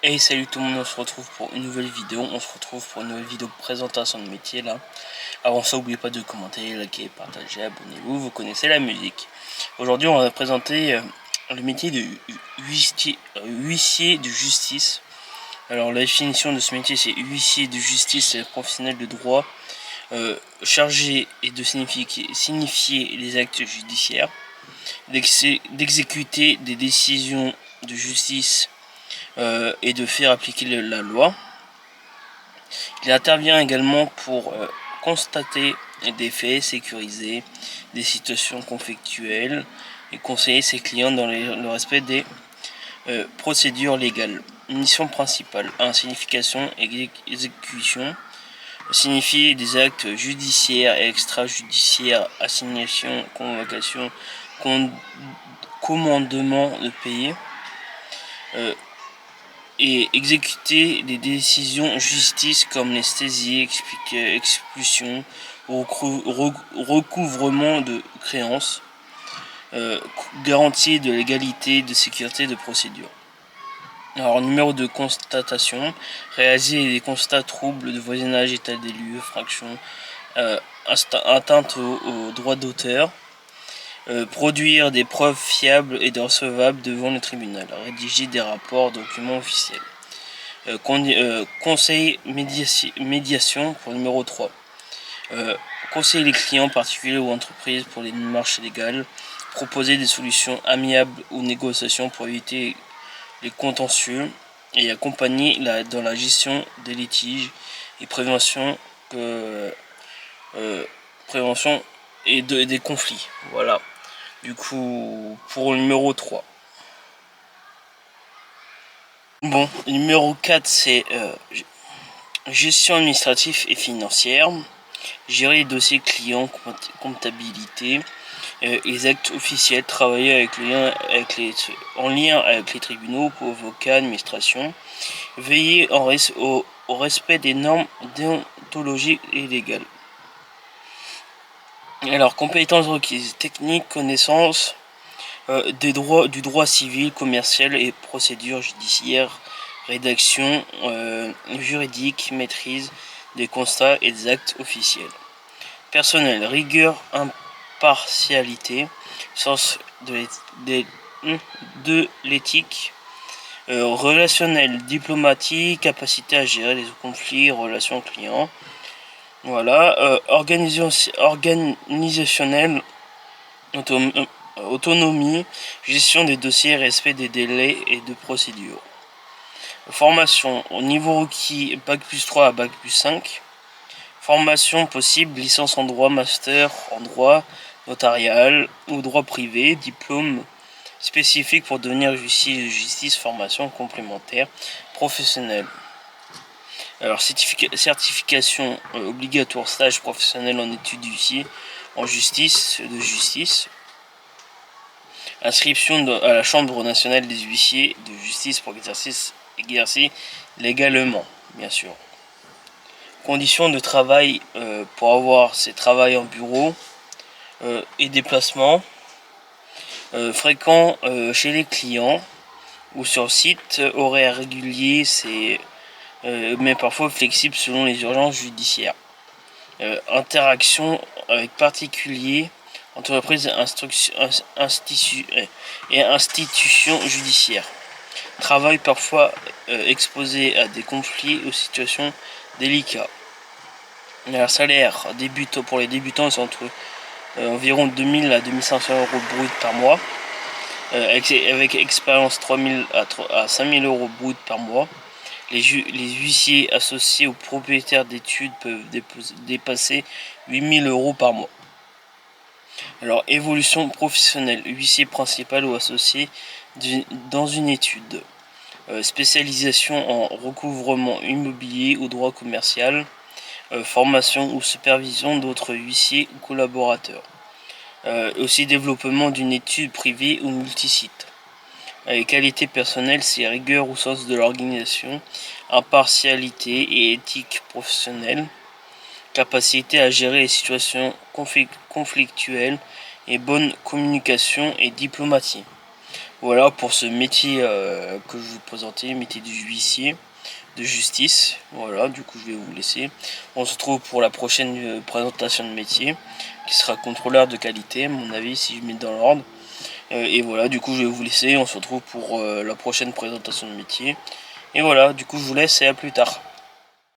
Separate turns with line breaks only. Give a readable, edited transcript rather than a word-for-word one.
Hey, salut tout le monde, on se retrouve pour une nouvelle vidéo. On se retrouve pour une nouvelle vidéo de présentation de métier là. Avant ça, n'oubliez pas de commenter, liker, partager, abonnez-vous, vous connaissez la musique. Aujourd'hui, on va présenter le métier de huissier de justice. Alors, la définition de ce métier, c'est huissier de justice, c'est professionnel de droit chargé et de signifier les actes judiciaires, d'exécuter des décisions de justice et de faire appliquer la loi. Il intervient également pour constater des faits, sécuriser des situations conflictuelles et conseiller ses clients dans le respect des procédures légales. Mission principale 1. Signification et exécution. Signifier des actes judiciaires et extrajudiciaires, assignation, convocation, commandement de payer. Et exécuter des décisions justice comme anesthésie, expulsion, recouvrement de créances, garantie de légalité, de sécurité, de procédure. Alors, numéro de constatation, réaliser des constats troubles de voisinage, état des lieux, infraction, atteinte au droit d'auteur, produire des preuves fiables et recevables devant le tribunal, rédiger des rapports, documents officiels. Conseil médiation pour le numéro 3. Conseiller les clients particuliers ou entreprises pour les démarches légales. Proposer des solutions amiables ou négociations pour éviter les contentieux. Et accompagner dans la gestion des litiges et prévention et des conflits. Voilà. Du coup, pour le numéro 3. Bon, numéro 4, c'est gestion administrative et financière. Gérer les dossiers clients, comptabilité, les actes officiels, travailler en lien avec les tribunaux, avocats, administration. Veiller au respect des normes déontologiques et légales. Alors, compétences requises, techniques, connaissances du droit civil, commercial et procédures judiciaires, rédaction juridique, maîtrise des constats et des actes officiels. Personnel, rigueur, impartialité, sens de l'éthique, relationnel, diplomatique, capacité à gérer les conflits, relations clients. Voilà, organisationnel, autonomie, gestion des dossiers, respect des délais et de procédures. Formation au niveau requis Bac plus 3 à Bac plus 5. Formation possible, licence en droit, master en droit notarial ou droit privé, diplôme spécifique pour devenir huissier de justice, formation complémentaire professionnelle. Alors, certification obligatoire, stage professionnel en études d'huissier en justice, de justice. Inscription à la Chambre nationale des huissiers de justice pour exercer légalement, bien sûr. Conditions de travail pour avoir ces travails en bureau et déplacement. Fréquent chez les clients ou sur site, horaire régulier, mais parfois flexible selon les urgences judiciaires. Interaction avec particuliers, entreprises et institutions judiciaires. Travail parfois exposé à des conflits ou situations délicates. Alors, salaire pour les débutants, c'est entre environ 2000 à 2500 euros brut par mois. Avec expérience 3000 à 5000 euros brut par mois. Les huissiers associés aux propriétaires d'études peuvent dépasser 8000 euros par mois. Alors, évolution professionnelle, huissier principal ou associé dans une étude. Spécialisation en recouvrement immobilier ou droit commercial. Formation ou supervision d'autres huissiers ou collaborateurs. Aussi développement d'une étude privée ou multisite. Qualité personnelle, c'est rigueur au sens de l'organisation, impartialité et éthique professionnelle, capacité à gérer les situations conflictuelles et bonne communication et diplomatie. Voilà pour ce métier que je vous présentais, métier de huissier de justice. Voilà, du coup je vais vous laisser. On se retrouve pour la prochaine présentation de métier qui sera contrôleur de qualité, à mon avis, si je mets dans l'ordre. Et voilà, du coup je vais vous laisser. On se retrouve pour la prochaine présentation de métier. Et voilà, du coup je vous laisse et à plus tard.